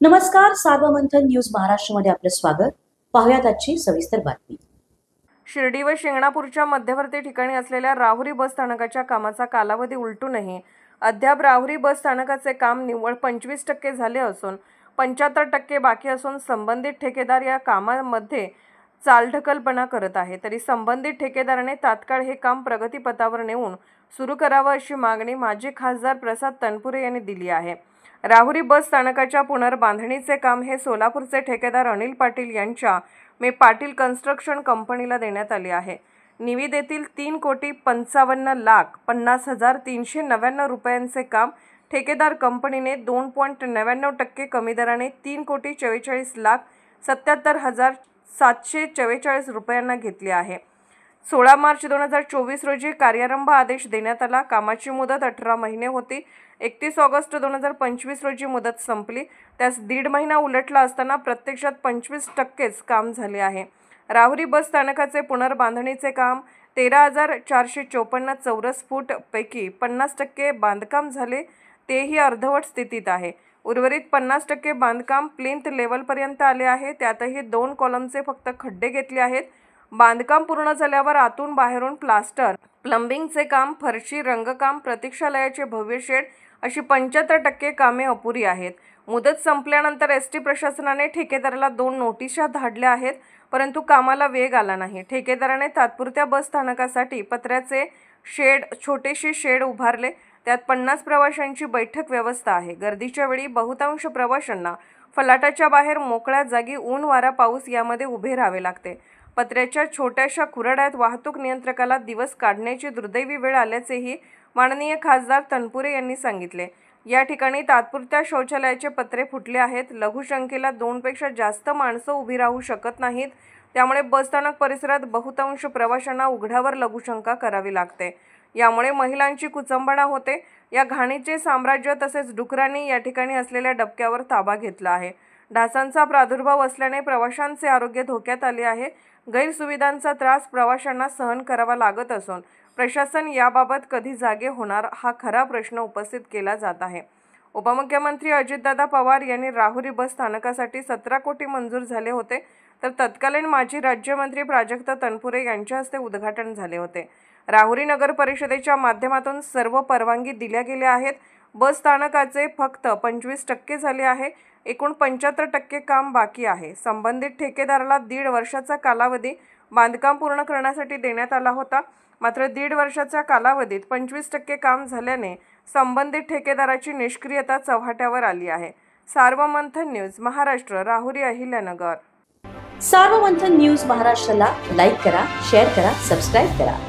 नमस्कार, सार्वमंथन न्यूज महाराष्ट्रमध्ये आपलं स्वागत. पाहुयात आजची सविस्तर बातमी. शिर्डी व शिंगणापूरच्या मध्यवर्ती ठिकाणी असलेल्या राहुरी बस स्थानकाच्या कामाचा कालावधी उलटूनही अद्याप राहुरी बस स्थानकाचे काम निव्वळ 25% झाले असून 75% बाकी असून संबंधित ठेकेदार या कामामध्ये चालढकलपणा करत आहे. तरी संबंधित ठेकेदाराने तात्काळ हे काम प्रगतीपथावर नेऊन सुरू करावं अशी मागणी माजी खासदार प्रसाद तनपुरे यांनी दिली आहे. राहुरी बस स्थानकाच्या पुनर्बांधणीचे काम हे सोलापूरचे ठेकेदार अनिल पाटील यांच्या मे पाटील कन्स्ट्रक्शन कंपनीला देण्यात आले आहे. निविदेतील 3,55,50,399 रुपयांचे काम ठेकेदार कंपनीने 2.99% कमी दराने 3,44,77,744 रुपयांना घेतले आहे. 16 मार्च 2024 रोजी कार्यारंभ आदेश देण्यात आला. कामाची मुदत 18 महिने होती. 31 ऑगस्ट 2025 रोजी मुदत संपली. त्यास 1.5 महिना उलटला असताना प्रत्यक्षात 25%च काम झाले आहे. राहुरी बस स्थानकाचे पुनर्बांधणीचे काम 13,454 चौरस फूट पैकी 50% बांधकाम झाले, तेही अर्धवट स्थितीत आहे. उर्वरित 50% बांधकाम प्लिंथ लेवलपर्यंत आले आहे. त्यातही 2 कॉलमचे फक्त खड्डे घेतले आहेत. बांधकाम पूर्ण झाल्यावर आतून बाहेरून प्लास्टर, प्लंबिंगचे काम, फरशी, रंगकाम, प्रतीक्षालयाचे भव्य शेड अशी 75% कामे अपुरी आहेत. मुदत संपल्यानंतर एसटी प्रशासनाने ठेकेदाराला 2 नोटिसा धाडल्या आहेत, परंतु कामाला वेग आला नाही. ठेकेदाराने तात्पुरत्या बस स्थानकासाठी पत्र्याचे शेड, छोटेसे शेड उभारले. त्यात 50 प्रवाशांची बैठक व्यवस्था आहे. गर्दीच्या वेळी बहुतांश प्रवाशांना फलाटाच्या बाहेर मोकळ्या जागी ऊन, वारा, पाऊस यामध्ये उभे राहावे लागते. पत्र्याच्या छोट्याशा खुराड्यात वाहतूक नियंत्रकाला दिवस काढण्याची दुर्दैवी वेळ आल्याचेही माननीय खासदार तनपुरे यांनी सांगितले. या ठिकाणी तात्पुरत्या शौचालयाचे पत्रे फुटले आहेत. लघुशंखेला 2 पेक्षा जास्त माणसं उभी राहू शकत नाहीत. त्यामुळे बसस्थानक परिसरात बहुतांश प्रवाशांना उघड्यावर लघुशंका करावी लागते. यामुळे महिलांची कुचंबणा होते. या घाणीचे साम्राज्य तसेच डुकरांनी या ठिकाणी असलेल्या डबक्यावर ताबा घेतला आहे. डासांचा प्रादुर्भाव असल्याने प्रवाशांचे आरोग्य धोक्यात आले आहे. गैरसुविधांचा त्रास प्रवाशांना सहन करावा लागत असून प्रशासन याबाबत कधी जागे होणार हा खरा प्रश्न उपस्थित केला जात आहे. उपमुख्यमंत्री अजितदादा पवार यांनी राहुरी बस स्थानकासाठी 17 कोटी मंजूर झाले होते, तर तत्कालीन माजी राज्यमंत्री प्राजक्त तनपुरे यांच्या हस्ते उद्घाटन झाले होते. राहुरी नगर परिषदेच्या माध्यमातून सर्व परवानगी दिल्या गेल्या आहेत. बस स्थानकाचे फक्त 25% झाले आहे. एकूण 75% काम बाकी आहे. संबंधित ठेकेदाराला 1.5 वर्षाचा कालावधी बांधकाम पूर्ण करण्यासाठी देण्यात आला होता. मात्र 1.5 वर्षाच्या कालावधीत 25% काम झाल्याने संबंधित ठेकेदाराची निष्क्रियता चव्हाट्यावर आली आहे. सार्वमंथन न्यूज महाराष्ट्र, राहुरी, अहिल्यानगर. सार्वमंथन न्यूज महाराष्ट्राला लाईक करा, शेअर करा, सबस्क्राईब करा.